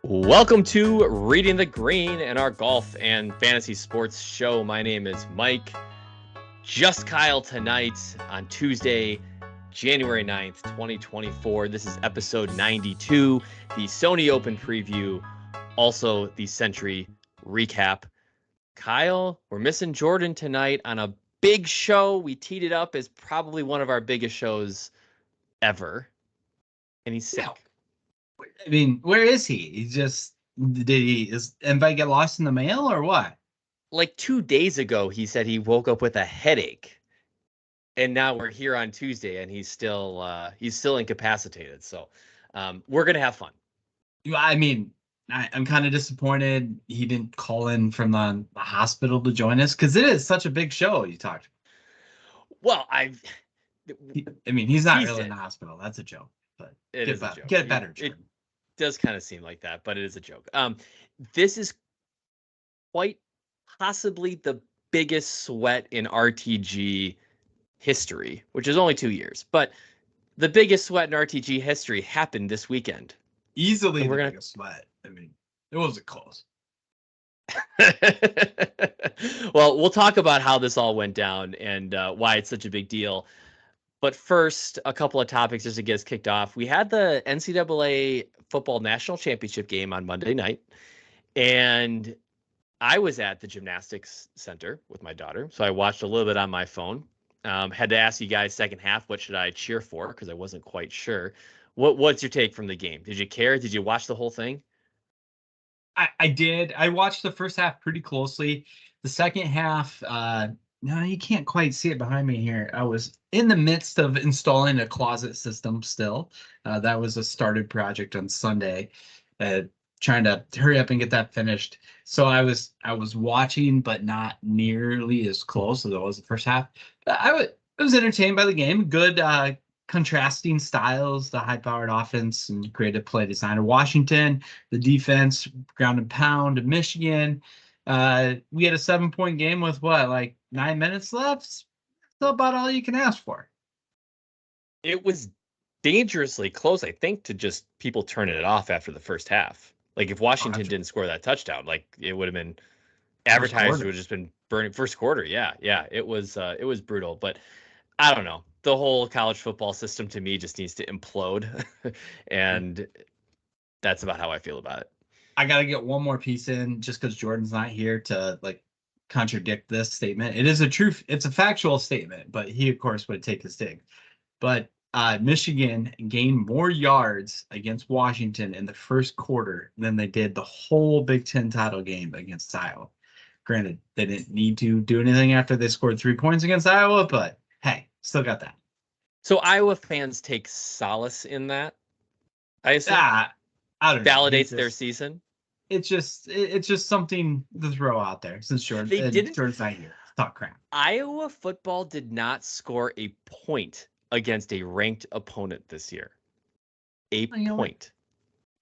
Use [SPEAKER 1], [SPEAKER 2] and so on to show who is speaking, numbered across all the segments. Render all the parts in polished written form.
[SPEAKER 1] Welcome to Reading the Green and our golf and fantasy sports show. My name is Mike. Just Kyle tonight on Tuesday, January 9th, 2024. This is episode 92, the Sony Open preview, also the Sentry recap. Kyle, we're missing Jordan tonight on a big show. We teed it up as probably one of our biggest shows ever. And he's sick.
[SPEAKER 2] I mean, where is he? Is invite get lost in the mail or what?
[SPEAKER 1] Like 2 days ago, he said he woke up with a headache, and now we're here on Tuesday, and he's still incapacitated. So we're gonna have fun.
[SPEAKER 2] I mean, I'm kind of disappointed he didn't call in from the hospital to join us because it is such a big show. You talked.
[SPEAKER 1] Well,
[SPEAKER 2] he's not really in the hospital. That's a joke. But
[SPEAKER 1] it is a joke.
[SPEAKER 2] Get better, Jordan.
[SPEAKER 1] It does kind of seem like that, but it is a joke. This is quite possibly the biggest sweat in RTG history, which is only 2 years. But the biggest sweat in RTG history happened this weekend.
[SPEAKER 2] Easily the biggest sweat. I mean, it wasn't close.
[SPEAKER 1] Well, we'll talk about how this all went down and why it's such a big deal. But first, a couple of topics just to get us kicked off. We had the NCAA Football National Championship game on Monday night, and I was at the gymnastics center with my daughter, so I watched a little bit on my phone. Had to ask you guys second half, what should I cheer for? Because I wasn't quite sure. What's your take from the game? Did you care? Did you watch the whole thing?
[SPEAKER 2] I did. I watched the first half pretty closely. The second half, no, you can't quite see it behind me here. I was in the midst of installing a closet system still. That was a started project on Sunday, trying to hurry up and get that finished. So I was watching, but not nearly as close as it was the first half. I was entertained by the game. Good contrasting styles, the high-powered offense and creative play design of Washington, the defense, ground and pound of Michigan. We had a 7-point game with 9 minutes left. Still about all you can ask for.
[SPEAKER 1] It was dangerously close, I think, to just people turning it off after the first half. Like if Washington didn't score that touchdown, like it would have been advertised, would have just been burning first quarter. Yeah. It was brutal, but I don't know. The whole college football system to me just needs to implode. And that's about how I feel about it.
[SPEAKER 2] I got to get one more piece in just because Jordan's not here to contradict this statement. It is a truth. It's a factual statement, but he, of course, would take his dig. But Michigan gained more yards against Washington in the first quarter than they did the whole Big Ten title game against Iowa. Granted, they didn't need to do anything after they scored 3 points against Iowa, but hey, still got that.
[SPEAKER 1] So Iowa fans take solace in that. I assume
[SPEAKER 2] I don't know.
[SPEAKER 1] Validates their season.
[SPEAKER 2] It's just something to throw out there since Jordan's not here. Talk crap.
[SPEAKER 1] Iowa football did not score a point against a ranked opponent this year. Point.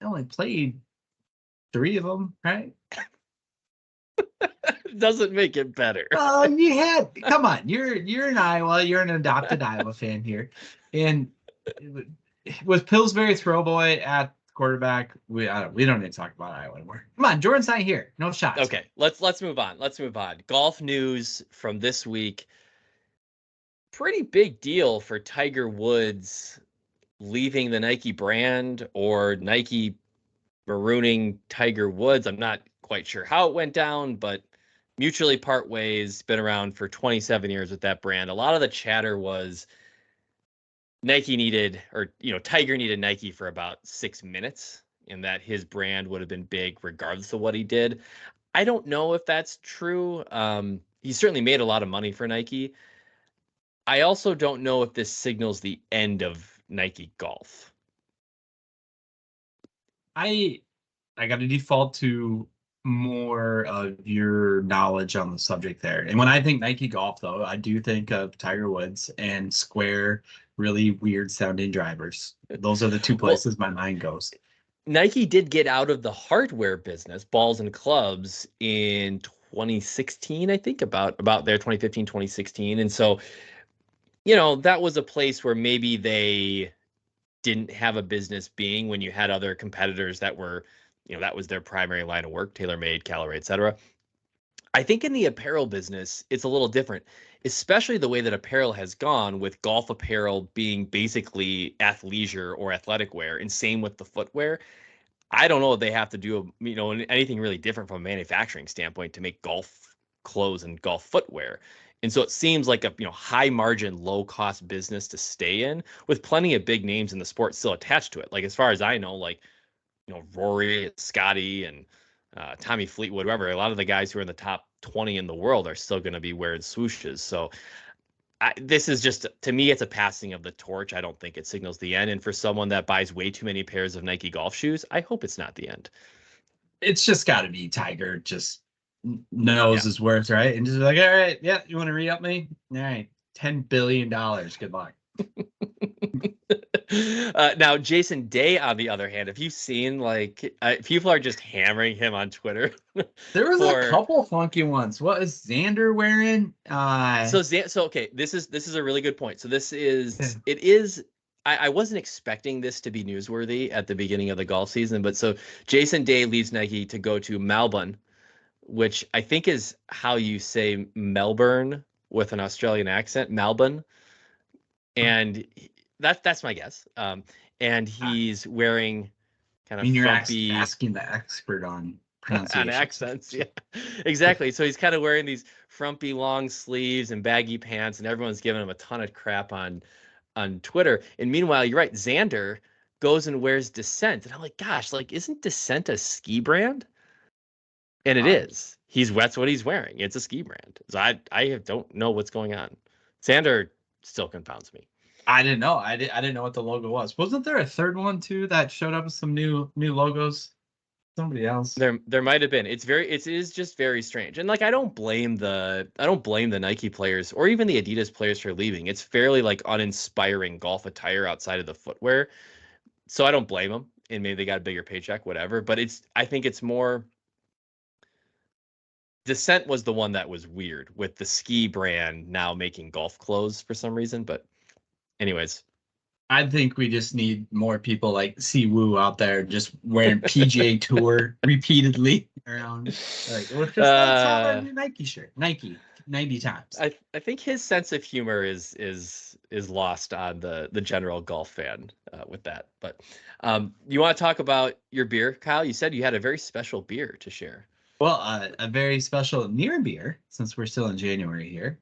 [SPEAKER 2] They only played 3 of them, right?
[SPEAKER 1] Doesn't make it better.
[SPEAKER 2] Come on, you're in Iowa. You're an adopted Iowa fan here, and with Pillsbury Throwboy at quarterback, we don't need to talk about Iowa anymore. Come on, Jordan's not here. No shots.
[SPEAKER 1] Okay, let's move on. Golf news from this week. Pretty big deal for Tiger Woods leaving the Nike brand or Nike marooning Tiger Woods. I'm not quite sure how it went down, but mutually part ways. Been around for 27 years with that brand. A lot of the chatter was Tiger needed Nike for about 6 minutes, and that his brand would have been big regardless of what he did. I don't know if that's true. He certainly made a lot of money for Nike. I also don't know if this signals the end of Nike golf.
[SPEAKER 2] I got to default to more of your knowledge on the subject there. And when I think Nike golf, though, I do think of Tiger Woods and square, really weird sounding drivers. Those are the two places my mind goes.
[SPEAKER 1] Nike did get out of the hardware business, balls and clubs, in 2016, I think, about there, 2015, 2016. And so, that was a place where maybe they didn't have a business being when you had other competitors that were that was their primary line of work, TaylorMade, Callaway, etc. I think in the apparel business, it's a little different, especially the way that apparel has gone, with golf apparel being basically athleisure or athletic wear, and same with the footwear. I don't know if they have to do anything really different from a manufacturing standpoint to make golf clothes and golf footwear. And so it seems like a high margin, low cost business to stay in, with plenty of big names in the sport still attached to it. Like, as far as I know, like Rory, Scotty, and Tommy Fleetwood, whoever, a lot of the guys who are in the top 20 in the world are still going to be wearing swooshes. So this is just, to me, it's a passing of the torch. I don't think it signals the end. And for someone that buys way too many pairs of Nike golf shoes, I hope it's not the end.
[SPEAKER 2] It's just got to be Tiger just knows his worth, right? And just like, all right, yeah, you want to re-up me? All right, $10 billion. Good luck.
[SPEAKER 1] Now, Jason Day, on the other hand, have you seen, like, people are just hammering him on Twitter?
[SPEAKER 2] There was a couple funky ones. What is Xander wearing?
[SPEAKER 1] So okay, this is a really good point. So it is. I wasn't expecting this to be newsworthy at the beginning of the golf season, but so Jason Day leaves Nike to go to Melbourne, which I think is how you say Melbourne with an Australian accent, Melbourne. And that's my guess. And he's wearing kind of frumpy,
[SPEAKER 2] asking the expert on pronunciation.
[SPEAKER 1] On accents, yeah, exactly. So he's kind of wearing these frumpy long sleeves and baggy pants, and everyone's giving him a ton of crap on Twitter. And meanwhile, you're right, Xander goes and wears Descent, and I'm like, gosh, like, isn't Descent a ski brand? And it is. That's what he's wearing. It's a ski brand. So I don't know what's going on. Xander still confounds me.
[SPEAKER 2] I didn't know. I didn't know what the logo was. Wasn't there a third one too that showed up with some new logos? Somebody else.
[SPEAKER 1] There might have been. It is just very strange. And like, I don't blame the Nike players or even the Adidas players for leaving. It's fairly like uninspiring golf attire outside of the footwear. So I don't blame them. And maybe they got a bigger paycheck, whatever. But I think it's more, Descent was the one that was weird, with the ski brand now making golf clothes for some reason. But anyways,
[SPEAKER 2] I think we just need more people like Siwoo out there just wearing PGA Tour repeatedly around. Like, let's have a new Nike shirt. Nike 90 times.
[SPEAKER 1] I think his sense of humor is lost on the general golf fan with that. But you want to talk about your beer, Kyle? You said you had a very special beer to share.
[SPEAKER 2] Well, a very special near beer, since we're still in January here.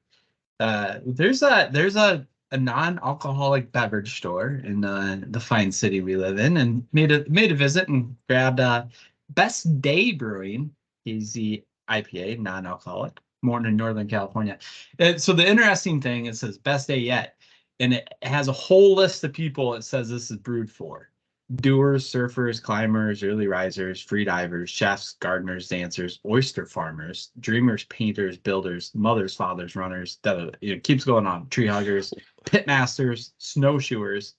[SPEAKER 2] There's a non-alcoholic beverage store in the fine city we live in, and made a visit and grabbed Best Day Brewing. He's the IPA, non-alcoholic, born in Northern California. So the interesting thing, it says Best Day Yet, and it has a whole list of people it says this is brewed for: doers, surfers, climbers, early risers, free divers, chefs, gardeners, dancers, oyster farmers, dreamers, painters, builders, mothers, fathers, runners. It keeps going on. Tree huggers, pit masters, snowshoers,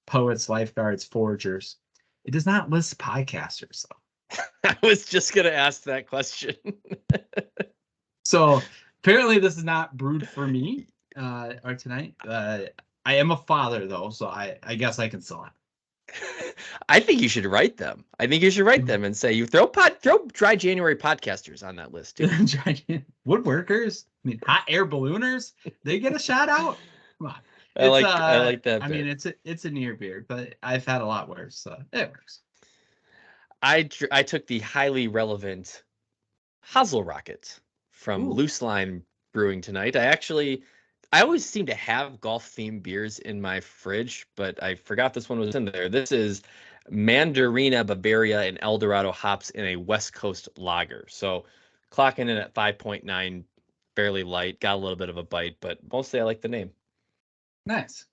[SPEAKER 2] poets, lifeguards, foragers. It does not list podcasters, though.
[SPEAKER 1] I was just going to ask that question.
[SPEAKER 2] So apparently this is not brewed for me or tonight. I am a father, though, so I guess I can sell it.
[SPEAKER 1] I think you should write them. I think you should write them and say, you throw Dry January podcasters on that list too.
[SPEAKER 2] Woodworkers, I mean, hot air ballooners, they get a shout out. Come on.
[SPEAKER 1] I like that.
[SPEAKER 2] I mean, it's a near beer, but I've had a lot worse, so it works.
[SPEAKER 1] I took the highly relevant Hosel Rocket from Luce Line Brewing tonight. I always seem to have golf-themed beers in my fridge, but I forgot this one was in there. This is Mandarina, Bavaria, and Eldorado hops in a West Coast lager. So clocking in at 5.9, fairly light. Got a little bit of a bite, but mostly I like the name.
[SPEAKER 2] Nice.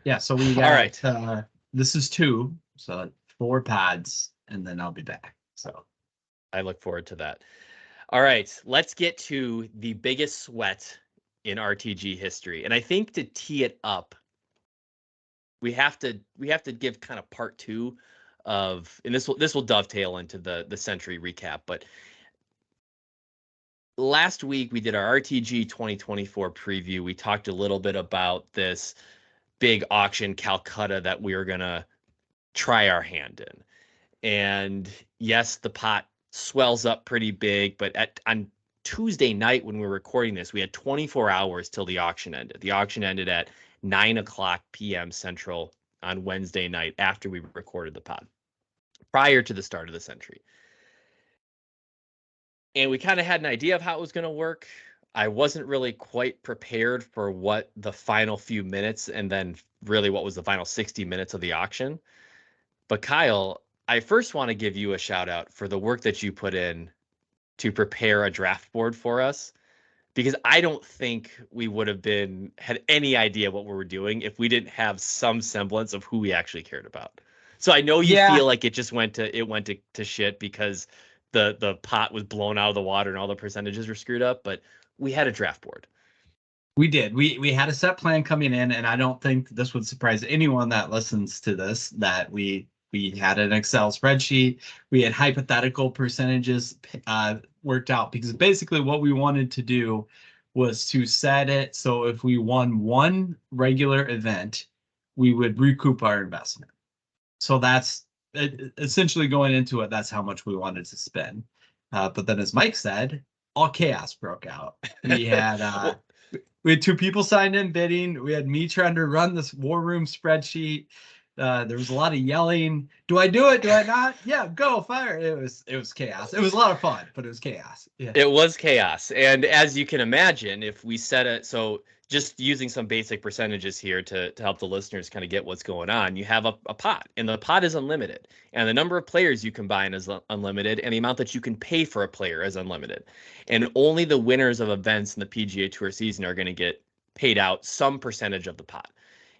[SPEAKER 2] Yeah, so we got, all right. This is 2, so 4 pods, and then I'll be back. So
[SPEAKER 1] I look forward to that. All right, let's get to the biggest sweat in RTG history. And I think to tee it up, we have to give kind of part 2 of, and this will dovetail into the Sentry recap. But last week we did our RTG 2024 preview. We talked a little bit about this big auction, Calcutta, that we were gonna try our hand in. And yes, the pot swells up pretty big, but on Tuesday night when we were recording this, we had 24 hours till the auction ended. The auction ended at 9:00 p.m. Central on Wednesday night after we recorded the pod, prior to the start of the Sentry. And we kind of had an idea of how it was going to work. I wasn't really quite prepared for what the final few minutes and then really what was the final 60 minutes of the auction. But Kyle, I first want to give you a shout out for the work that you put in to prepare a draft board for us, because I don't think we would have had any idea what we were doing if we didn't have some semblance of who we actually cared about. So I know you
[SPEAKER 2] Yeah,
[SPEAKER 1] feel like it just went to shit because the pot was blown out of the water and all the percentages were screwed up, but we had a draft board.
[SPEAKER 2] we did. We had a set plan coming in, and I don't think this would surprise anyone that listens to this that we had an Excel spreadsheet. We had hypothetical percentages worked out, because basically what we wanted to do was to set it so if we won one regular event, we would recoup our investment. So that's essentially going into it. That's how much we wanted to spend. But then, as Mike said, all chaos broke out. We had
[SPEAKER 1] Well,
[SPEAKER 2] we had two people signed in bidding. We had me trying to run this war room spreadsheet. There was a lot of yelling. Do I do it? Do I not? Yeah, go fire. It was chaos. It was a lot of fun, but it was chaos. Yeah.
[SPEAKER 1] it was chaos. And as you can imagine, if we set it, so just using some basic percentages here to help the listeners kind of get what's going on, you have a pot, and the pot is unlimited. And the number of players you combine is unlimited, and the amount that you can pay for a player is unlimited. And only the winners of events in the PGA Tour season are going to get paid out some percentage of the pot.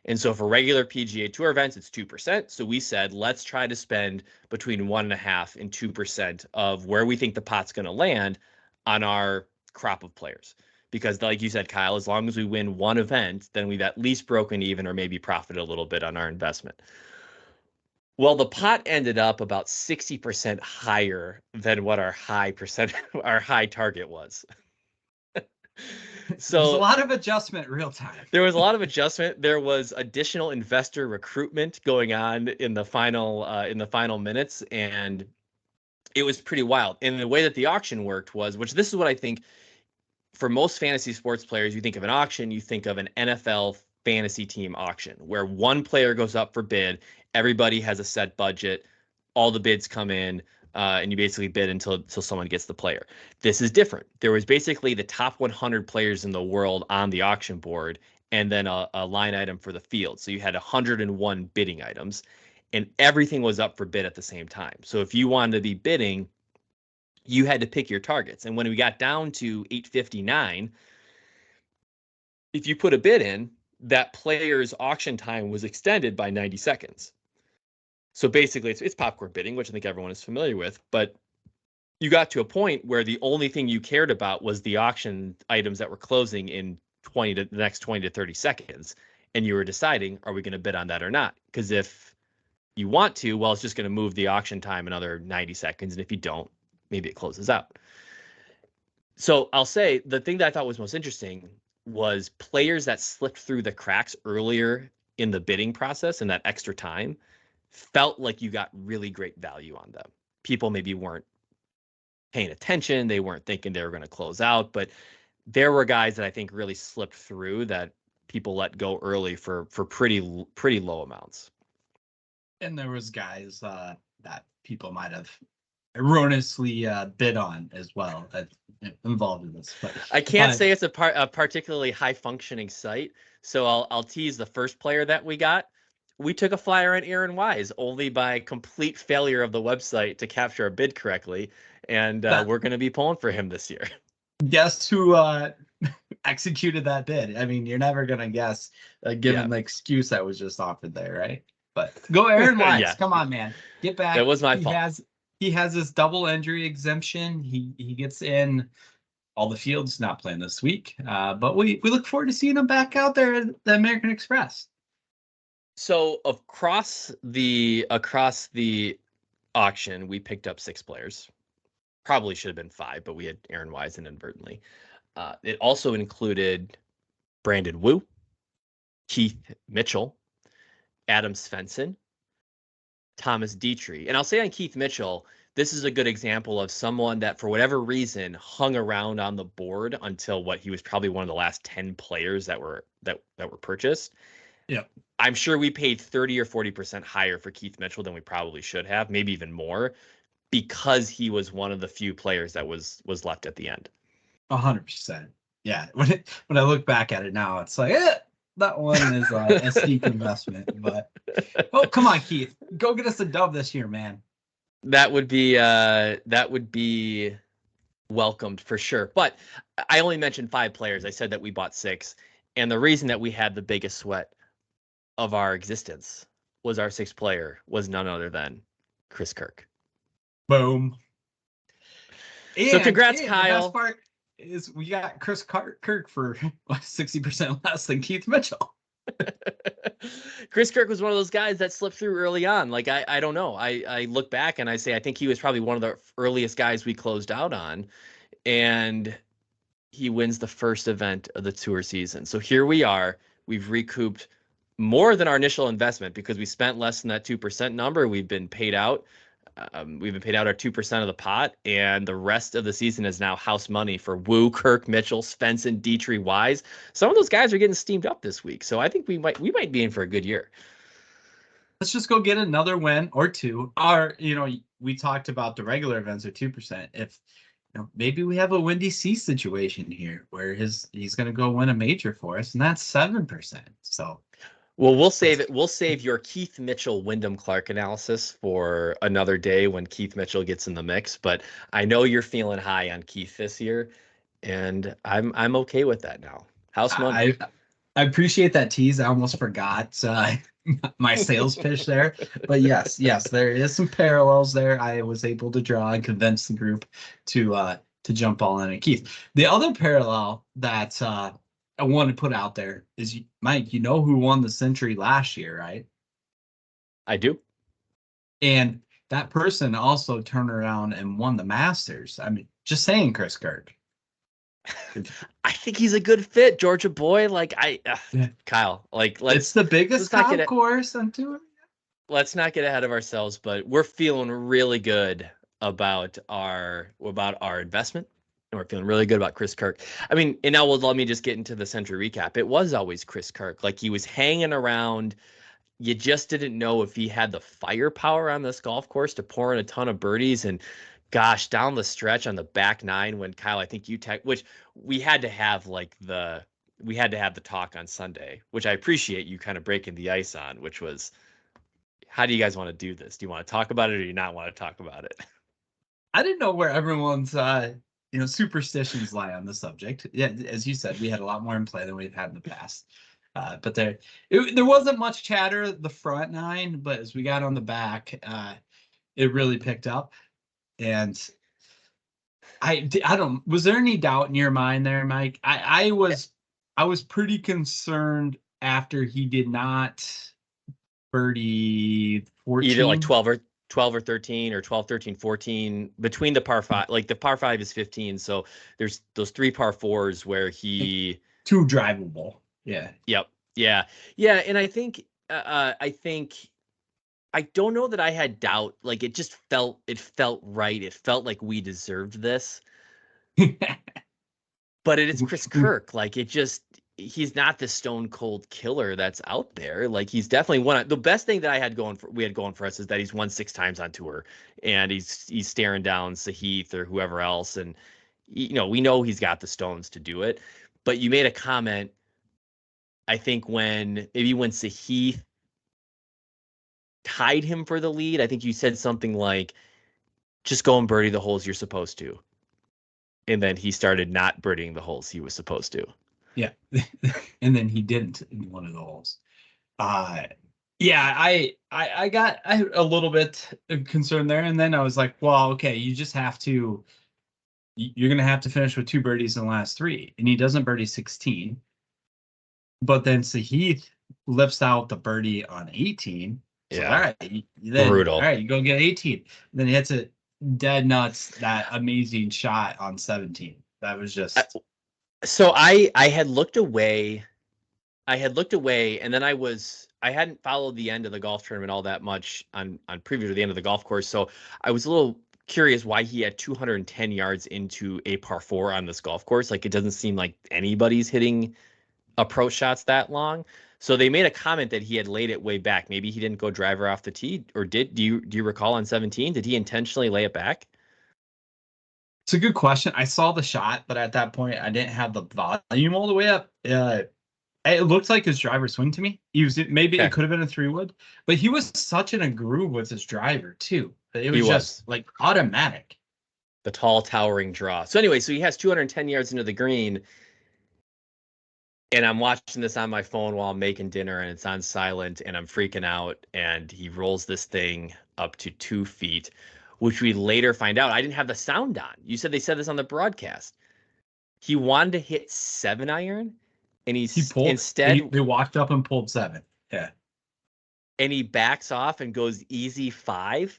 [SPEAKER 1] And so for regular PGA Tour events, it's 2%. So we said, let's try to spend between 1.5% and 2% of where we think the pot's going to land on our crop of players. Because like you said, Kyle, as long as we win one event, then we've at least broken even or maybe profited a little bit on our investment. Well, the pot ended up about 60% higher than what our our high target was.
[SPEAKER 2] There's a
[SPEAKER 1] So
[SPEAKER 2] lot of adjustment real time.
[SPEAKER 1] there was a lot of adjustment. There was additional investor recruitment going on in the final minutes, and it was pretty wild. And the way that the auction worked was, which this is what I think for most fantasy sports players, you think of an auction, you think of an NFL fantasy team auction where one player goes up for bid, everybody has a set budget, all the bids come in, and you basically bid until someone gets the player. This is different. There was basically the top 100 players in the world on the auction board, and then a line item for the field. So you had 101 bidding items, and everything was up for bid at the same time. So if you wanted to be bidding, you had to pick your targets. And when we got down to 859, if you put a bid in, that player's auction time was extended by 90 seconds. So basically, it's popcorn bidding, which I think everyone is familiar with. But you got to a point where the only thing you cared about was the auction items that were closing in the next 20 to 30 seconds. And you were deciding, are we going to bid on that or not? Because if you want to, well, it's just going to move the auction time another 90 seconds. And if you don't, maybe it closes out. So I'll say the thing that I thought was most interesting was players that slipped through the cracks earlier in the bidding process and that extra time felt like you got really great value on them. People maybe weren't paying attention. They weren't thinking they were going to close out, but there were guys that I think really slipped through that people let go early for pretty low amounts.
[SPEAKER 2] And there was guys that people might have erroneously bid on as well that involved in this. But
[SPEAKER 1] I can't say it's a particularly high functioning site, so I'll tease the first player that we got. We took a flyer on Aaron Wise only by complete failure of the website to capture a bid correctly, and we're going to be pulling for him this year.
[SPEAKER 2] Guess who executed that bid? I mean, you're never gonna guess, given the excuse that was just offered there, right? But go Aaron Wise.
[SPEAKER 1] Yeah.
[SPEAKER 2] Come on, man, get back.
[SPEAKER 1] It was my fault.
[SPEAKER 2] He has this double injury exemption. He gets in all the fields. Not playing this week, but we look forward to seeing him back out there at the American Express.
[SPEAKER 1] So across the auction, we picked up 6 players. Probably should have been 5, but we had Aaron Wise inadvertently. It also included Brandon Wu, Keith Mitchell, Adam Svensson, Thomas Dietrich. And I'll say on Keith Mitchell, this is a good example of someone that, for whatever reason, hung around on the board until he was probably one of the last 10 players that were purchased.
[SPEAKER 2] Yeah.
[SPEAKER 1] I'm sure we paid 30 or 40% higher for Keith Mitchell than we probably should have, maybe even more, because he was one of the few players that was left at the end.
[SPEAKER 2] 100%. Yeah. When I look back at it now, it's like, that one is a steep investment. But come on, Keith, go get us a dub this year, man.
[SPEAKER 1] That would be welcomed for sure. But I only mentioned 5 players. I said that we bought 6, and the reason that we had the biggest sweat of our existence was our 6th player was none other than Chris Kirk.
[SPEAKER 2] Boom.
[SPEAKER 1] So congrats, Kyle.
[SPEAKER 2] The best part is we got Chris Kirk for 60% less than Keith Mitchell.
[SPEAKER 1] Chris Kirk was one of those guys that slipped through early on. Like, I don't know. I look back and I say I think he was probably one of the earliest guys we closed out on, and he wins the first event of the tour season. So here we are. We've recouped more than our initial investment because we spent less than that 2% number. We've been paid out. We've been paid out our 2% of the pot, and the rest of the season is now house money for Wu, Kirk, Mitchell, Svensson, Dietrich, Wise. Some of those guys are getting steamed up this week, so I think we might be in for a good year.
[SPEAKER 2] Let's just go get another win or two. We talked about the regular events are 2%. If maybe we have a Windy C situation here where he's going to go win a major for us, and that's 7%. So.
[SPEAKER 1] Well, we'll save it. We'll save your Keith Mitchell, Wyndham Clark analysis for another day when Keith Mitchell gets in the mix. But I know you're feeling high on Keith this year, and I'm okay with that now. House money.
[SPEAKER 2] I appreciate that tease. I almost forgot my sales pitch there. But yes, there is some parallels there. I was able to draw and convince the group to jump all in at Keith. The other parallel that I want to put out there is, Mike, you know who won the Sentry last year, right?
[SPEAKER 1] I do.
[SPEAKER 2] And that person also turned around and won the Masters. I mean, just saying, Chris Kirk.
[SPEAKER 1] I think he's a good fit, Georgia boy. Kyle,
[SPEAKER 2] it's the biggest golf course on tour.
[SPEAKER 1] Let's not get ahead of ourselves, but we're feeling really good about our investment. And we're feeling really good about Chris Kirk. I mean, and now let me just get into the Sentry recap. It was always Chris Kirk. Like, he was hanging around. You just didn't know if he had the firepower on this golf course to pour in a ton of birdies. And gosh, down the stretch on the back 9 when Kyle, I think which we had to have the talk on Sunday, which I appreciate you kind of breaking the ice on, which was, how do you guys want to do this? Do you want to talk about it or do you not want to talk about it?
[SPEAKER 2] I didn't know where everyone's superstitions lie on the subject. Yeah, as you said, we had a lot more in play than we've had in the past. But there wasn't much chatter the front 9, but as we got on the back, it really picked up. And I don't. Was there any doubt in your mind there, Mike? I was pretty concerned after he did not birdie 14.
[SPEAKER 1] Either like 12 or 13 or 12, 13, 14 between the par 5. Like, the par 5 is 15. So there's those 3 par 4s where he
[SPEAKER 2] 2 drivable. Yeah.
[SPEAKER 1] Yep. Yeah. Yeah. And I think I don't know that I had doubt. Like, it felt right. It felt like we deserved this. But it is Chris Kirk. Like, he's not the stone cold killer that's out there. Like, he's definitely the best thing that we had going for us is that he's won 6 times on tour, and he's staring down Sahith or whoever else. And, we know he's got the stones to do it. But you made a comment, I think, when Sahith tied him for the lead. I think you said something like, just go and birdie the holes you're supposed to. And then he started not birdieing the holes he was supposed to.
[SPEAKER 2] Yeah. And then he didn't in one of the holes. Yeah, I got a little bit concerned there. And then I was like, well, okay, you're going to have to finish with 2 birdies in the last 3. And he doesn't birdie 16. But then Sahith lifts out the birdie on 18. So,
[SPEAKER 1] yeah.
[SPEAKER 2] All right.
[SPEAKER 1] Brutal.
[SPEAKER 2] All right, you go get 18. And then he hits it dead nuts, that amazing shot on 17. That was just...
[SPEAKER 1] So I had looked away, and then I was I hadn't followed the end of the golf tournament all that much on preview to the end of the golf course, so I was a little curious why he had 210 yards into a par 4 on this golf course. Like, it doesn't seem like anybody's hitting approach shots that long. So they made a comment that he had laid it way back. Maybe he didn't go driver off the tee, or did? Do you recall on 17? Did he intentionally lay it back?
[SPEAKER 2] It's a good question. I saw the shot, but at that point, I didn't have the volume all the way up. It looked like his driver swing to me. Maybe
[SPEAKER 1] Okay.
[SPEAKER 2] it could have been a 3-wood, but he was such in a groove with his driver too. It was just like automatic.
[SPEAKER 1] The tall, towering draw. So anyway, so he has 210 yards into the green, and I'm watching this on my phone while I'm making dinner, and it's on silent, and I'm freaking out, and he rolls this thing up to 2 feet, which we later find out. I didn't have the sound on. You said they said this on the broadcast. He wanted to hit 7-iron, and
[SPEAKER 2] He pulled
[SPEAKER 1] instead
[SPEAKER 2] they walked up and pulled 7. Yeah.
[SPEAKER 1] And he backs off and goes easy 5.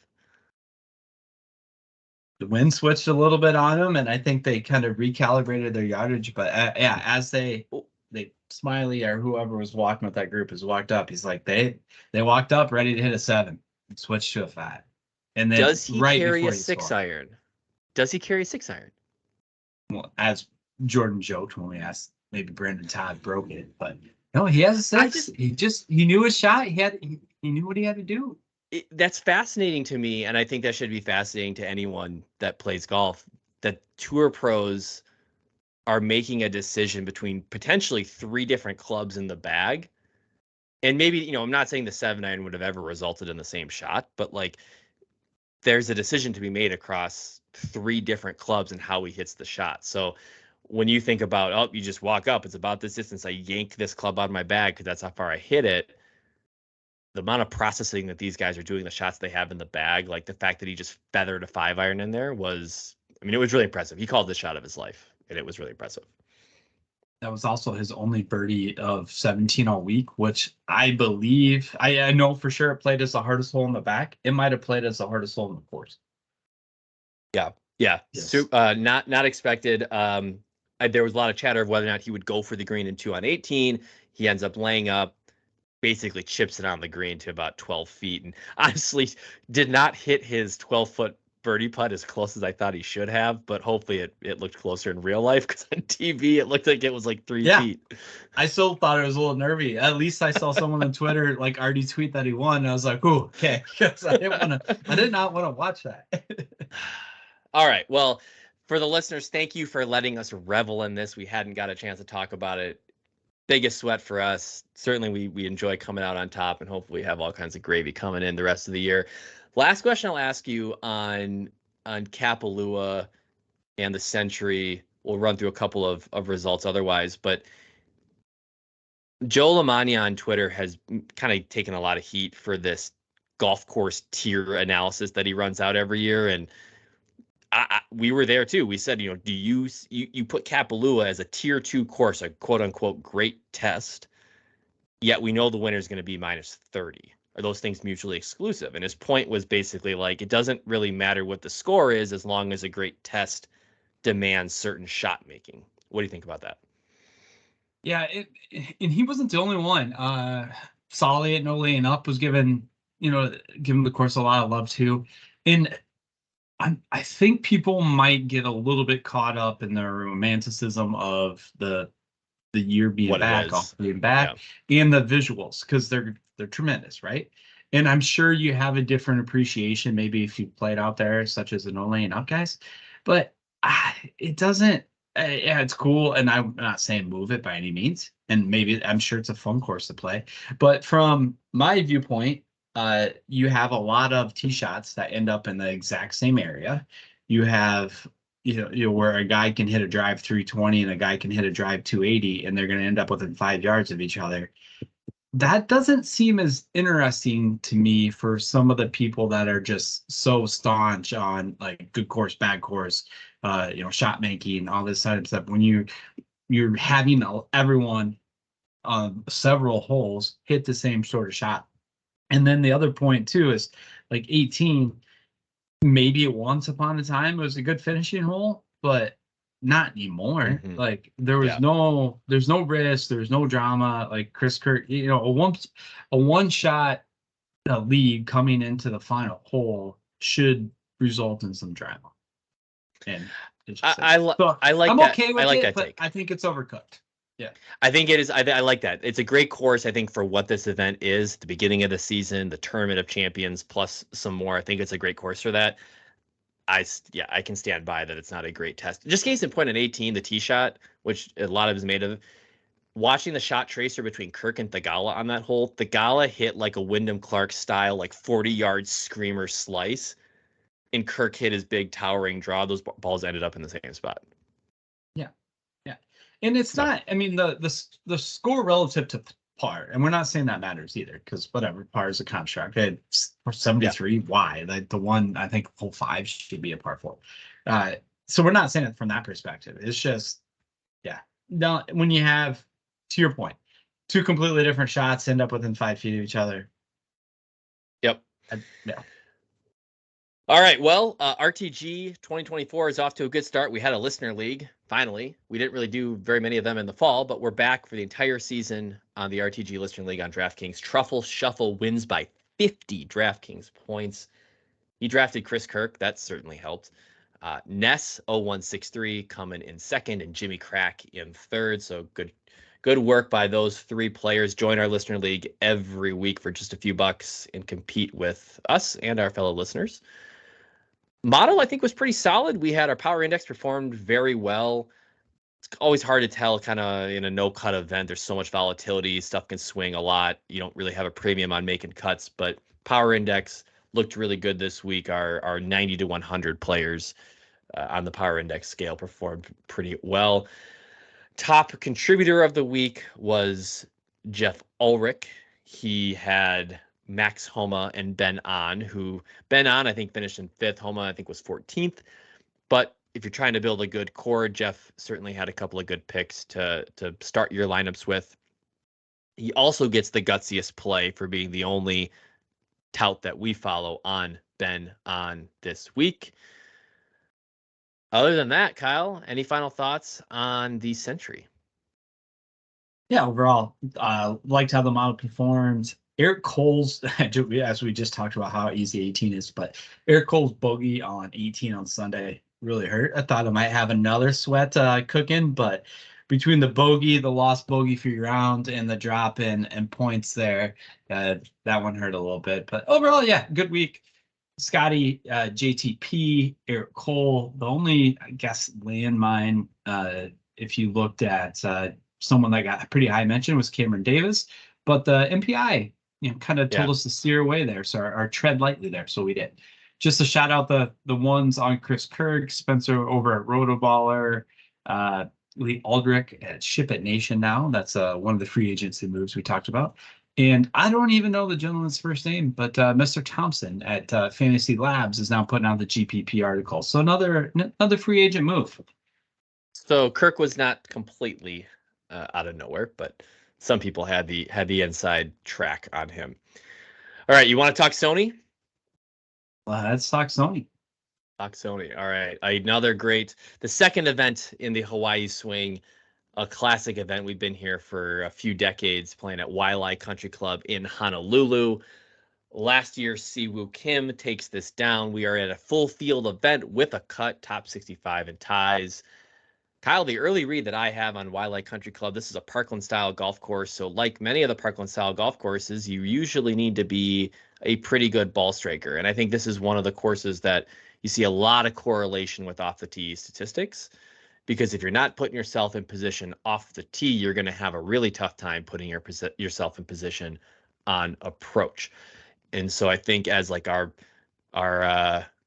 [SPEAKER 2] The wind switched a little bit on him, and I think they kind of recalibrated their yardage. But yeah, as they Smiley or whoever was walking with that group has walked up, he's like they walked up ready to hit a 7 and switched to a 5. And then
[SPEAKER 1] does he carry a 6-iron? Does he carry a 6-iron?
[SPEAKER 2] Well, as Jordan joked when we asked, maybe Brandon Todd broke it, but no, he has a 6. He knew his shot. He knew what he had to do.
[SPEAKER 1] That's fascinating to me, and I think that should be fascinating to anyone that plays golf, that tour pros are making a decision between potentially 3 different clubs in the bag. And maybe, I'm not saying the 7-iron would have ever resulted in the same shot, but like, there's a decision to be made across 3 different clubs and how he hits the shot. So when you think about, you just walk up, it's about this distance, I yank this club out of my bag because that's how far I hit it. The amount of processing that these guys are doing, the shots they have in the bag, like the fact that he just feathered a 5-iron in there it was really impressive. He called the shot of his life, and it was really impressive.
[SPEAKER 2] That was also his only birdie of 17 all week, which I believe, I know for sure it played as the hardest hole in the back. It might have played as the hardest hole in the course.
[SPEAKER 1] Yeah. Yes. So, not expected. There was a lot of chatter of whether or not he would go for the green in 2 on 18. He ends up laying up, basically chips it on the green to about 12 feet, and honestly did not hit his 12-foot birdie putt as close as I thought he should have, but hopefully it looked closer in real life, because on TV it looked like it was like 3 feet.
[SPEAKER 2] I still thought it was a little nervy. At least I saw someone on Twitter like already tweet that he won, and I was like, "Ooh, okay," because I did not want to watch that.
[SPEAKER 1] All right, well, for the listeners, thank you for letting us revel in this. We hadn't got a chance to talk about it. Biggest sweat for us. Certainly we enjoy coming out on top, and hopefully have all kinds of gravy coming in the rest of the year. Last question I'll ask you on Kapalua and the Sentry. We'll run through a couple of results otherwise, but Joe Lamagna on Twitter has kind of taken a lot of heat for this golf course tier analysis that he runs out every year, and we were there too. We said, do you put Kapalua as a tier 2 course, a quote unquote great test, yet we know the winner is going to be minus 30. Are those things mutually exclusive? And his point was basically like, it doesn't really matter what the score is as long as a great test demands certain shot making. What do you think about that?
[SPEAKER 2] Yeah, and he wasn't the only one. Solly at No Laying Up was given the course a lot of love too. And I think people might get a little bit caught up in the romanticism of the year being back, and the visuals, because they're tremendous, right? And I'm sure you have a different appreciation maybe if you played out there, such as the No Laying Up guys, but it doesn't. Yeah, it's cool, and I'm not saying move it by any means, and maybe I'm sure it's a fun course to play, but from my viewpoint, you have a lot of tee shots that end up in the exact same area. You have where a guy can hit a drive 320 and a guy can hit a drive 280, and they're going to end up within 5 yards of each other. That doesn't seem as interesting to me for some of the people that are just so staunch on like good course, bad course, shot making, all this type of stuff. When you're having everyone on several holes hit the same sort of shot. And then the other point too is like 18, maybe once upon a time it was a good finishing hole, but not anymore.
[SPEAKER 1] Mhm.
[SPEAKER 2] Like there's no risk, there's no drama. Like Chris Kirk, a one shot lead coming into the final hole should result in some drama. And it's just so
[SPEAKER 1] I like
[SPEAKER 2] I'm
[SPEAKER 1] that.
[SPEAKER 2] okay with
[SPEAKER 1] I like
[SPEAKER 2] it,
[SPEAKER 1] that
[SPEAKER 2] but
[SPEAKER 1] take.
[SPEAKER 2] I think it's overcooked. Yeah.
[SPEAKER 1] I think it is. I like that. It's a great course, I think, for what this event is, the beginning of the season, the Tournament of Champions, plus some more. I think it's a great course for that. I can stand by that it's not a great test. Just case in point, in 18, the tee shot, which a lot of it is made of, watching the shot tracer between Kirk and Thagala on that hole, Thagala hit like a Wyndham Clark style, like 40-yard screamer slice, and Kirk hit his big towering draw. Those balls ended up in the same spot.
[SPEAKER 2] Yeah. Yeah. And it's not, I mean, the score relative to par, and we're not saying that matters either, because whatever, par is a construct. It's 73. Why? Like the one, I think hole 5 should be a par 4. So we're not saying it from that perspective. It's just, yeah. No, when you have, to your point, two completely different shots end up within 5 feet of each other.
[SPEAKER 1] Yep.
[SPEAKER 2] Yeah.
[SPEAKER 1] All right. Well, RTG 2024 is off to a good start. We had a listener league, finally. We didn't really do very many of them in the fall, but we're back for the entire season on the RTG listener league on DraftKings. Truffle Shuffle wins by 50 DraftKings points. He drafted Chris Kirk. That certainly helped. Ness 0163 coming in second, and Jimmy Crack in third. So good work by those 3 players. Join our listener league every week for just a few bucks and compete with us and our fellow listeners. Model, I think, was pretty solid. We had our power index performed very well. It's always hard to tell kind of in a no-cut event. There's so much volatility. Stuff can swing a lot. You don't really have a premium on making cuts, but power index looked really good this week. Our 90 to 100 players on the power index scale performed pretty well. Top contributor of the week was Jeff Ulrich. He had Max Homa and Ben On, who Ben On, I think, finished in 5th. Homa, I think, was 14th. But if you're trying to build a good core, Jeff certainly had a couple of good picks to start your lineups with. He also gets the gutsiest play for being the only tout that we follow on Ben On this week. Other than that, Kyle, any final thoughts on the Sentry?
[SPEAKER 2] Yeah, overall, liked how the model performed. Eric Cole's, as we just talked about how easy 18 is, but Eric Cole's bogey on 18 on Sunday really hurt. I thought I might have another sweat cooking, but between the bogey, the lost bogey free round, and the drop in and points there, that one hurt a little bit. But overall, yeah, good week. Scotty, JTP, Eric Cole. The only, I guess, landmine, if you looked at someone that got a pretty high mention, was Cameron Davis. But the MPI, kind of told us to steer away there. So our tread lightly there. So we did. Just to shout out the ones on Chris Kirk, Spencer over at Rotoballer, Lee Aldrich at Ship It Nation now. That's one of the free agency moves we talked about. And I don't even know the gentleman's first name, but Mr. Thompson at Fantasy Labs is now putting out the GPP article. So another free agent move.
[SPEAKER 1] So Kirk was not completely out of nowhere, but some people had the inside track on him. All right, you want to talk Sony?
[SPEAKER 2] Let's talk Sony.
[SPEAKER 1] Talk Sony. All right, another great, the second event in the Hawaii Swing, a classic event. We've been here for a few decades playing at Waialae Country Club in Honolulu. Last year, Siwoo Kim takes this down. We are at a full field event with a cut, top 65 and ties. Kyle, the early read that I have on Waialae Country Club, this is a Parkland-style golf course. So like many of the Parkland-style golf courses, you usually need to be a pretty good ball striker. And I think this is one of the courses that you see a lot of correlation with off-the-tee statistics. Because if you're not putting yourself in position off the tee, you're going to have a really tough time putting yourself in position on approach. And so I think as like our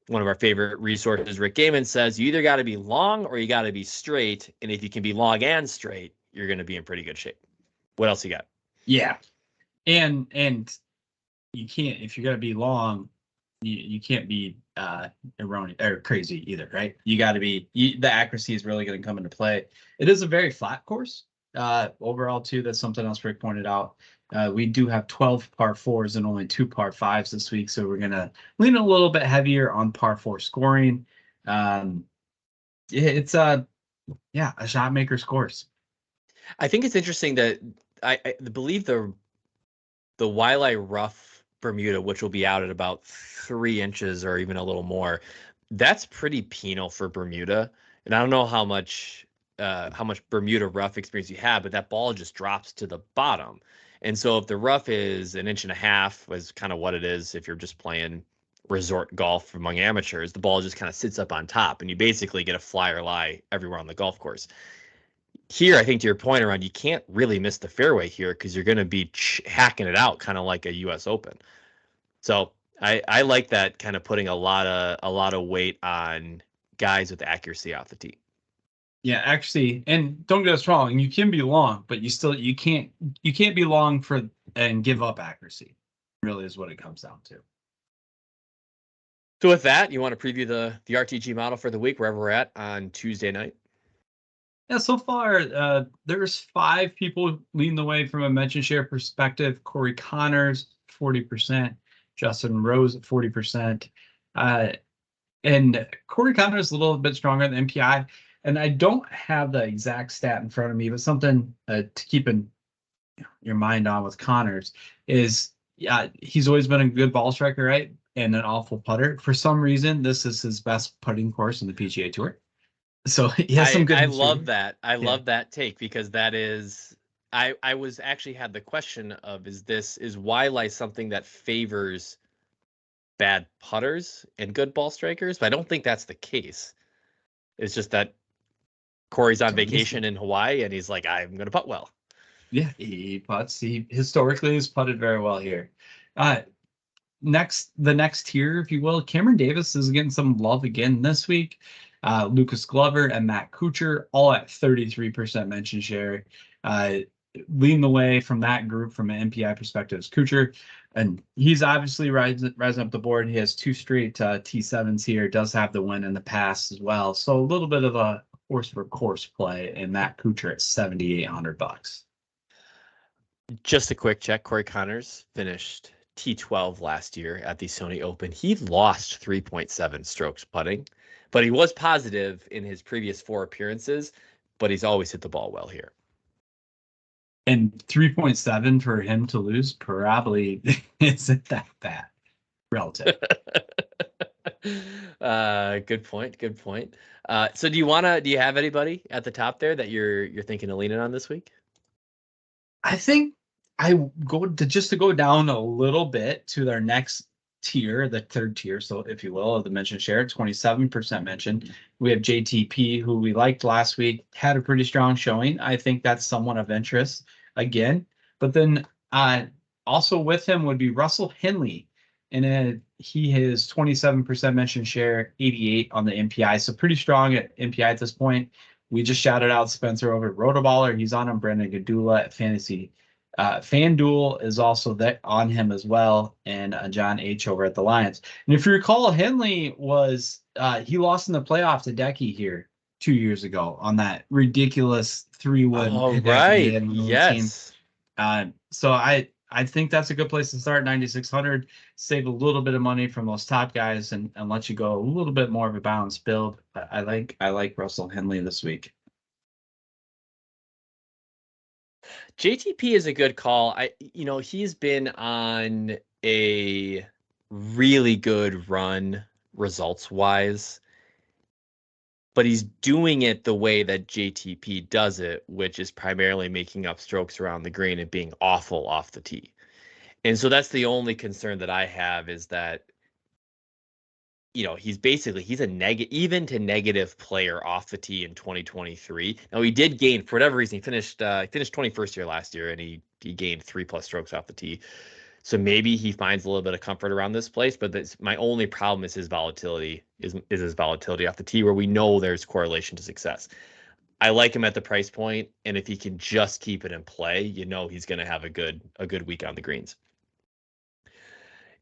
[SPEAKER 1] one of our favorite resources, Rick Gaiman, says, you either got to be long or you got to be straight. And if you can be long and straight, you're going to be in pretty good shape. What else you got? Yeah.
[SPEAKER 2] And you can't, if you're going to be long, you can't be erroneous or crazy either, right? You got to be, the accuracy is really going to come into play. It is a very flat course. Overall, too, that's something else Rick pointed out. We do have 12 par 4s and only 2 par 5s this week, so we're going to lean a little bit heavier on par 4 scoring. It's Yeah, a shot maker scores.
[SPEAKER 1] I think it's interesting that I believe the Waialae rough Bermuda, which will be out at about 3 inches or even a little more, that's pretty penal for Bermuda. And I don't know how much Bermuda rough experience you have, but that ball just drops to the bottom. And so if the rough is 1.5 inches, is kind of what it is if you're just playing resort golf among amateurs, the ball just kind of sits up on top and you basically get a fly or lie everywhere on the golf course. Here, I think to your point around, you can't really miss the fairway here because you're going to be hacking it out kind of like a U.S. Open. So I like that, kind of putting a lot of weight on guys with accuracy off the tee.
[SPEAKER 2] Yeah, actually, and don't get us wrong, you can be long, but you can't be long for and give up accuracy. Really is what it comes down to.
[SPEAKER 1] So with that, you want to preview the RTG model for the week, wherever we're at on Tuesday night?
[SPEAKER 2] Yeah, so far, there's 5 people leading the way from a mention share perspective. Corey Connors, 40%, Justin Rose at 40%. And Corey Connors is a little bit stronger than MPI. And I don't have the exact stat in front of me, but something to keep in your mind on with Connors is, yeah, he's always been a good ball striker, right? And an awful putter. For some reason, this is his best putting course in the PGA Tour. So he has some good
[SPEAKER 1] I
[SPEAKER 2] history.
[SPEAKER 1] love that. I
[SPEAKER 2] Yeah.
[SPEAKER 1] love that take because that is I was actually had the question of is Waialae something that favors bad putters and good ball strikers? But I don't think that's the case. It's just that Corey's on
[SPEAKER 2] So he's
[SPEAKER 1] vacation in Hawaii and he's like, I'm gonna putt well.
[SPEAKER 2] Yeah, he putts. He historically has putted very well here. Uh, the next tier, if you will, Cameron Davis is getting some love again this week. Lucas Glover and Matt Kuchar all at 33% mention share. Uh, Leading the way from that group from an MPI perspective is Kuchar, and he's obviously rising up the board. He has 2 straight T7s here. Does have the win in the past as well, so a little bit of a horse for course play in Matt Kuchar at $7,800.
[SPEAKER 1] Just a quick check. Corey Connors finished T12 last year at the Sony Open. He lost 3.7 strokes putting, but he was positive in his previous 4 appearances, but he's always hit the ball well here.
[SPEAKER 2] And 3.7 for him to lose probably isn't that bad relative.
[SPEAKER 1] Good point. Good point. So do you have anybody at the top there that you're thinking of leaning on this week?
[SPEAKER 2] I think I to go down a little bit to their next tier, the third tier, so if you will, of the mention share, 27% mentioned. We have JTP, who we liked last week, had a pretty strong showing. I think that's somewhat of interest again. But then also with him would be Russell Henley. And he has 27% mention share, 88 on the MPI. So pretty strong at MPI at this point. We just shouted out Spencer over at Rotoballer. He's on him. Brendan Gadula at Fantasy. FanDuel is also that on him as well, and John H over at the Lions. And if you recall, Henley was he lost in the playoff to Decky here 2 years ago on that ridiculous 3-win
[SPEAKER 1] Oh,
[SPEAKER 2] Hideki he
[SPEAKER 1] right.
[SPEAKER 2] had on the team.
[SPEAKER 1] Yes.
[SPEAKER 2] So I think that's a good place to start. 9,600, save a little bit of money from those top guys and let you go a little bit more of a balanced build. I like Russell Henley this week.
[SPEAKER 1] JTP is a good call. He's been on a really good run results wise, but he's doing it the way that JTP does it, which is primarily making up strokes around the green and being awful off the tee. And so that's the only concern that I have is that he's a even to negative player off the tee in 2023. Now he did gain for whatever reason. He finished 21st here last year, and he gained 3+ strokes off the tee. So maybe he finds a little bit of comfort around this place. But my only problem is his volatility is his volatility off the tee, where we know there's correlation to success. I like him at the price point, and if he can just keep it in play, he's going to have a good week on the greens.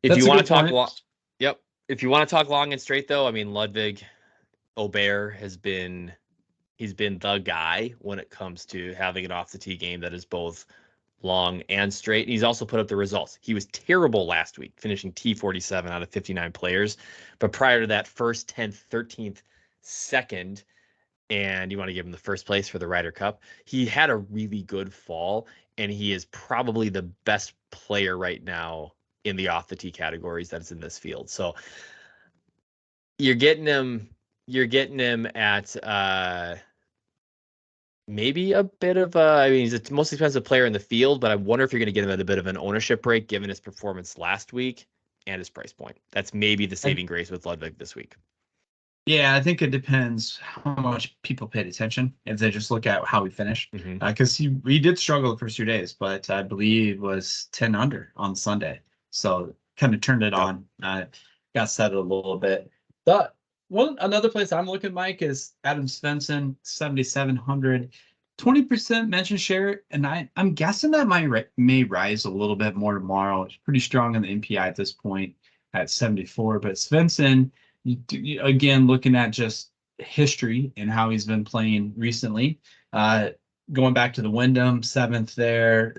[SPEAKER 1] If
[SPEAKER 2] That's
[SPEAKER 1] you
[SPEAKER 2] a
[SPEAKER 1] want
[SPEAKER 2] good
[SPEAKER 1] to talk
[SPEAKER 2] point.
[SPEAKER 1] Yep. If you want to talk long and straight, though, I mean, Ludwig Aubert he's been the guy when it comes to having an off the tee game that is both long and straight. And he's also put up the results. He was terrible last week, finishing T47 out of 59 players. But prior to that, first, 10th, 13th, second, and you want to give him the first place for the Ryder Cup. He had a really good fall, and he is probably the best player right now in the off the tee categories that's in this field. So you're getting him at maybe a bit of I mean, he's the most expensive player in the field, but I wonder if you're going to get him at a bit of an ownership break given his performance last week and his price point. That's maybe the saving grace with Ludwig this week.
[SPEAKER 2] Yeah, I think it depends how much people paid attention if they just look at how he finished. Because he did struggle the first 2 days, but I believe was 10 under on Sunday. So kind of turned it on. Got settled a little bit. But another place I'm looking, Mike, is Adam Svensson, 7,700. 20% mention share, and I'm guessing that may rise a little bit more tomorrow. It's pretty strong on the MPI at this point at 74, but Svensson, again, looking at just history and how he's been playing recently, going back to the Wyndham, 7th there,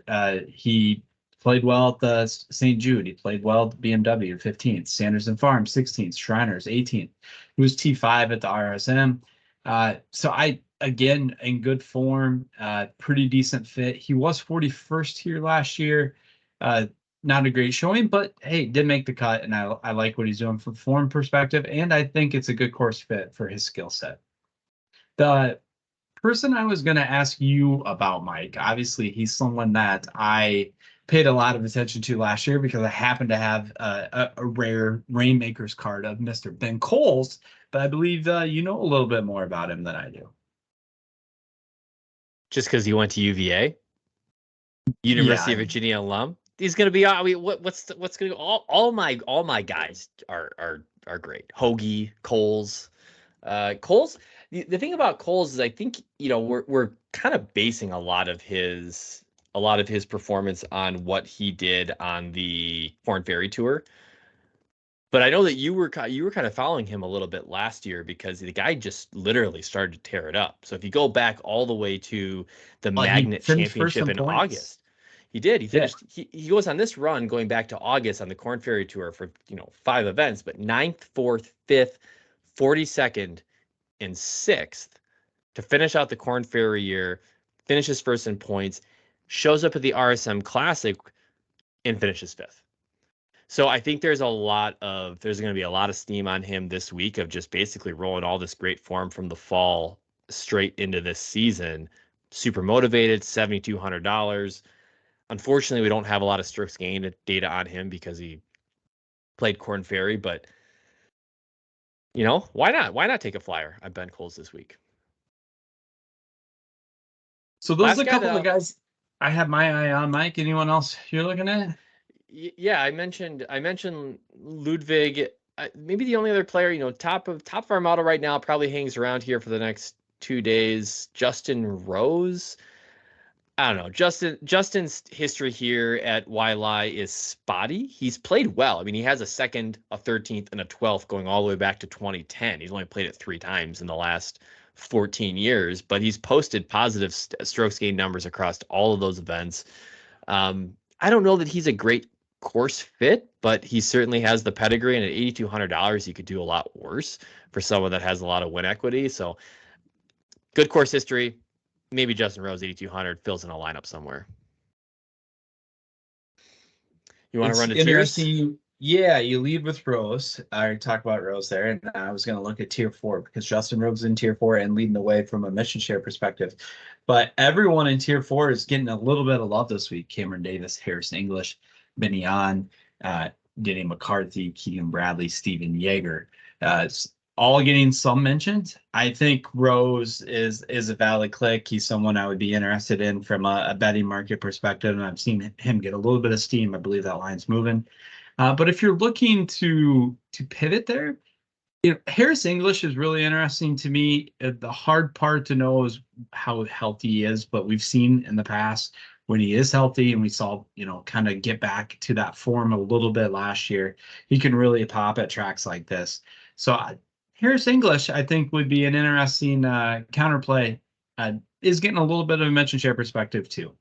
[SPEAKER 2] he played well at the St. Jude. He played well at the BMW, 15th. Sanderson Farms, 16th. Shriners, 18th. He was T5 at the RSM. So again, in good form, pretty decent fit. He was 41st here last year. Not a great showing, but hey, did make the cut, and I like what he's doing from form perspective, and I think it's a good course fit for his skill set. The person I was going to ask you about, Mike, obviously he's someone that I paid a lot of attention to last year because I happened to have a rare Rainmakers card of Mr. Ben Coles, but I believe you know a little bit more about him than I do.
[SPEAKER 1] Just because he went to UVA, University of Virginia alum. He's going to be. I mean, what's going to all my guys are great. Hoagie, Coles, Coles. The thing about Coles is I think we're kind of basing a lot of his performance on what he did on the Corn Ferry Tour. But I know that you were kind of following him a little bit last year because the guy just literally started to tear it up. So if you go back all the way to the Magnet Championship in August. He did. He finished. Yeah. He goes on this run going back to August on the Corn Ferry Tour for 5 events, but 9th, 4th, 5th, 42nd, and 6th to finish out the Corn Ferry year. Finishes first in points, shows up at the RSM Classic, and finishes 5th. So I think there's going to be a lot of steam on him this week of just basically rolling all this great form from the fall straight into this season. Super motivated, $7,200. Unfortunately, we don't have a lot of strokes gained data on him because he played Corn Ferry, but why not? Why not take a flyer on Ben Coles this week?
[SPEAKER 2] So those are a couple of guys I have my eye on. Mike, anyone else you're looking at?
[SPEAKER 1] Yeah, I mentioned Ludwig. Maybe the only other player, top of our model right now, probably hangs around here for the next 2 days. Justin Rose. I don't know. Justin's history here at Waialae is spotty. He's played well. I mean, he has a 2nd, a 13th, and a 12th going all the way back to 2010. He's only played it 3 times in the last 14 years, but he's posted positive strokes gained numbers across all of those events. I don't know that he's a great course fit, but he certainly has the pedigree, and at $8,200, he could do a lot worse for someone that has a lot of win equity. So good course history. Maybe Justin Rose, 8,200, fills in a lineup somewhere. You want to run to tiers?
[SPEAKER 2] Yeah, you lead with Rose. I already talked about Rose there, and I was going to look at tier 4 because Justin Rose is in tier 4 and leading the way from a mission share perspective. But everyone in tier 4 is getting a little bit of love this week. Cameron Davis, Harris English, Benny On, Denny McCarthy, Keegan Bradley, Steven Yeager. All getting some mentions. I think Rose is a valid click. He's someone I would be interested in from a betting market perspective, and I've seen him get a little bit of steam. I believe that line's moving. But if you're looking to pivot there, Harris English is really interesting to me. The hard part to know is how healthy he is, but we've seen in the past when he is healthy, and we saw, kind of get back to that form a little bit last year, he can really pop at tracks like this. So Harris English, I think, would be an interesting counterplay. Is getting a little bit of a mention share perspective too.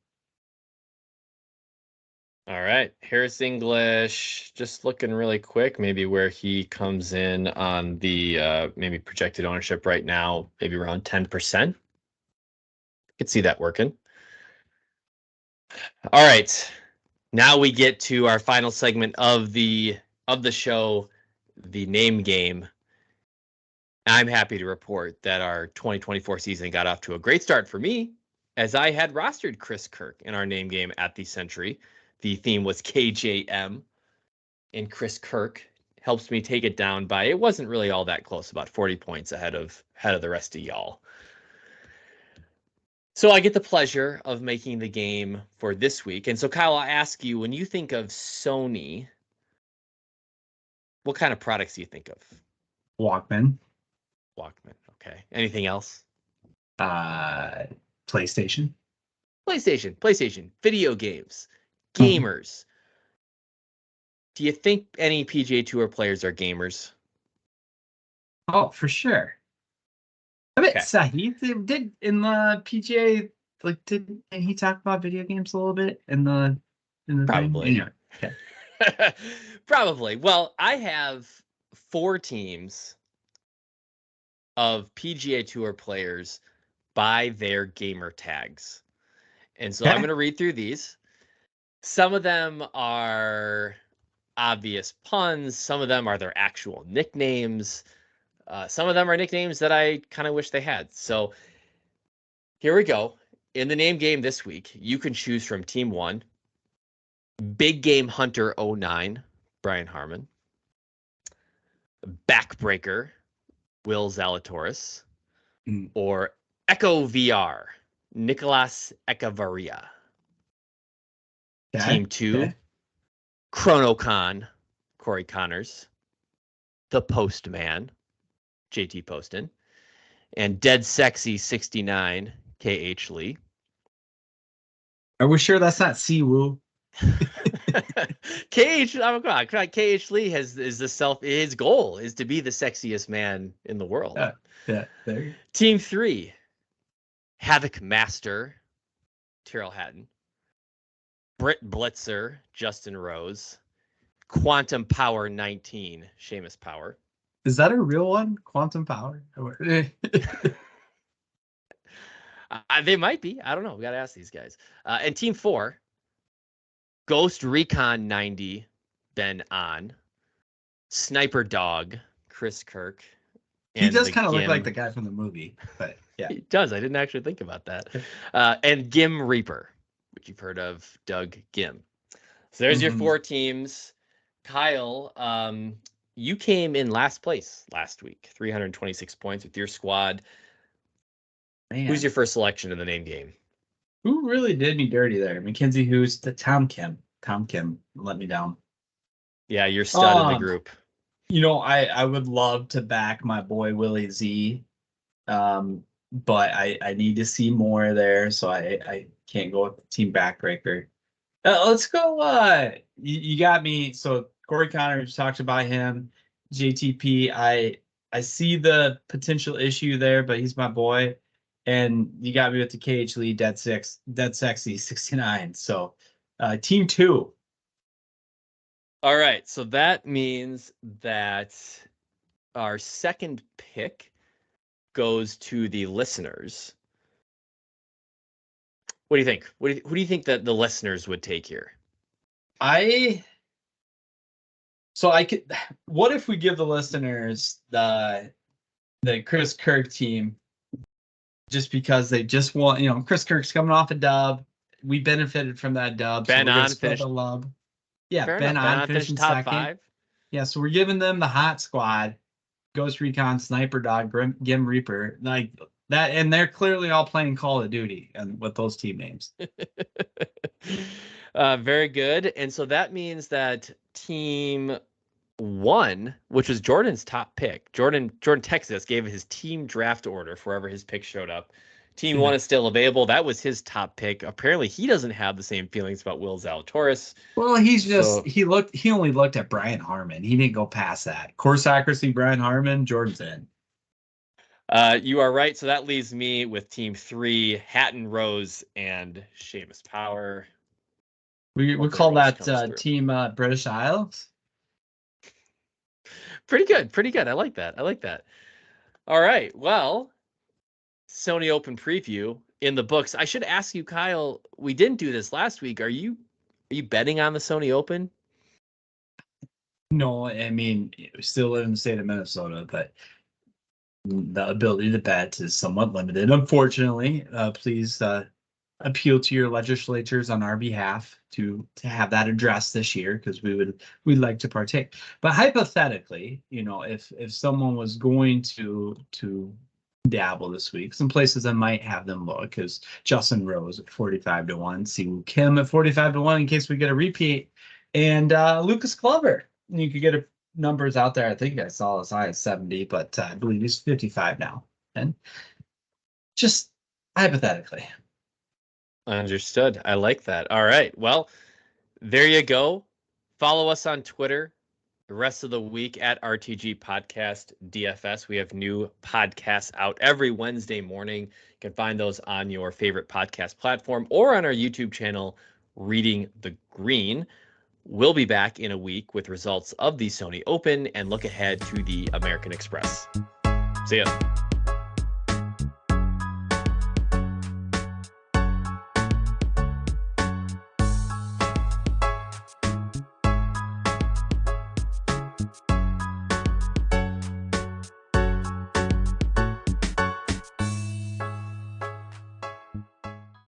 [SPEAKER 1] All right. Harris English, just looking really quick, maybe where he comes in on the maybe projected ownership right now, maybe around 10%. Could see that working. All right. Now we get to our final segment of the show, the name game. I'm happy to report that our 2024 season got off to a great start for me, as I had rostered Chris Kirk in our name game at the Sentry. The theme was KJM, and Chris Kirk helps me take it down by, it wasn't really all that close, about 40 points ahead of the rest of y'all. So I get the pleasure of making the game for this week. And so Kyle, I'll ask you, when you think of Sony, what kind of products do you think of?
[SPEAKER 2] Walkman.
[SPEAKER 1] Okay. Anything else?
[SPEAKER 2] PlayStation.
[SPEAKER 1] PlayStation, video games, gamers. Do you think any PGA Tour players are gamers?
[SPEAKER 2] Oh, for sure. I bet Sahith did in the PGA, like, didn't he talk about video games a little bit in the
[SPEAKER 1] Probably.
[SPEAKER 2] thing? Anyway, okay.
[SPEAKER 1] Probably. Well, I have 4 teams of PGA Tour players by their gamer tags. And so I'm going to read through these. Some of them are obvious puns. Some of them are their actual nicknames. Some of them are nicknames that I kind of wish they had. So here we go. In the name game this week, you can choose from Team 1, Big Game Hunter 09, Brian Harmon, Backbreaker, Will Zalatoris, or Echo VR, Nicolas Echevarria. Team 2, ChronoCon, Corey Connors, The Postman, JT Poston, and Dead Sexy 69, KH Lee.
[SPEAKER 2] Are we sure that's not Siwoo?
[SPEAKER 1] KH Lee his goal is to be the sexiest man in the world.
[SPEAKER 2] Yeah. There.
[SPEAKER 1] Team 3, Havoc Master, Tyrrell Hatton, Britt Blitzer, Justin Rose, Quantum Power 19, Seamus Power.
[SPEAKER 2] Is that a real one? Quantum Power?
[SPEAKER 1] They might be. I don't know. We got to ask these guys. And Team 4, Ghost Recon 90, Ben On, Sniper Dog, Chris Kirk.
[SPEAKER 2] He does kind of look like the guy from the movie, but yeah.
[SPEAKER 1] He does. I didn't actually think about that. And Gim Reaper, which you've heard of, Doug Gim. So there's your 4 teams. Kyle, you came in last place last week, 326 points with your squad. Man. Who's your first selection in the name game?
[SPEAKER 2] Who really did me dirty there? Mackenzie Who's the Tom Kim. Tom Kim let me down.
[SPEAKER 1] Yeah, you're stud in the group.
[SPEAKER 2] You know, I would love to back my boy Willie Z, but I need to see more there, so I can't go with the team backbreaker. Let's go. You got me. So Corey Connors talked about him. JTP. I see the potential issue there, but he's my boy. And you got me with the KH Lee, Dead Sexy 69. So team 2.
[SPEAKER 1] All right. So that means that our second pick goes to the listeners. What do you think? Who do you think that the listeners would take here?
[SPEAKER 2] What if we give the listeners the Chris Kirk team, just because they just want, Chris Kirk's coming off a dub. We benefited from that dub.
[SPEAKER 1] Ben on finished
[SPEAKER 2] the love. Yeah,
[SPEAKER 1] Ben on finished top second. 5.
[SPEAKER 2] Yeah, so we're giving them the hot squad. Ghost Recon, Sniper Dog, Gim Reaper, like that, and they're clearly all playing Call of Duty and with those team names.
[SPEAKER 1] Very good. And so that means that team 1, which was Jordan's top pick, Jordan Texas gave his team draft order for wherever his pick showed up. Team 1 is still available. That was his top pick. Apparently, he doesn't have the same feelings about Will Zalatoris.
[SPEAKER 2] Well, he only looked at Brian Harmon. He didn't go past that. Course accuracy, Brian Harmon, Jordan's in.
[SPEAKER 1] You are right. So that leaves me with team 3, Hatton, Rose, and Seamus Power.
[SPEAKER 2] We
[SPEAKER 1] Hope their
[SPEAKER 2] call
[SPEAKER 1] ace
[SPEAKER 2] that
[SPEAKER 1] comes through.
[SPEAKER 2] team British Isles.
[SPEAKER 1] Pretty good. Pretty good. I like that. I like that. All right. Well, Sony Open preview in the books. I should ask you, Kyle. We didn't do this last week. Are you betting on the Sony Open?
[SPEAKER 2] No, I mean, we still live in the state of Minnesota, but the ability to bet is somewhat limited. Unfortunately, please appeal to your legislatures on our behalf to have that addressed this year because we'd like to partake. But hypothetically, if someone was going to dabble this week, some places I might have them look is Justin Rose at 45-1, Siwoo Kim at 45-1 in case we get a repeat, and Lucas Glover. You could get numbers out there. I think I saw as high as 70, but I believe he's 55 now. And just hypothetically.
[SPEAKER 1] Understood. I like that. All right. Well, there you go. Follow us on Twitter the rest of the week at RTG Podcast DFS. We have new podcasts out every Wednesday morning. You can find those on your favorite podcast platform or on our YouTube channel, Reading the Green. We'll be back in a week with results of the Sony Open and look ahead to the American Express. See ya.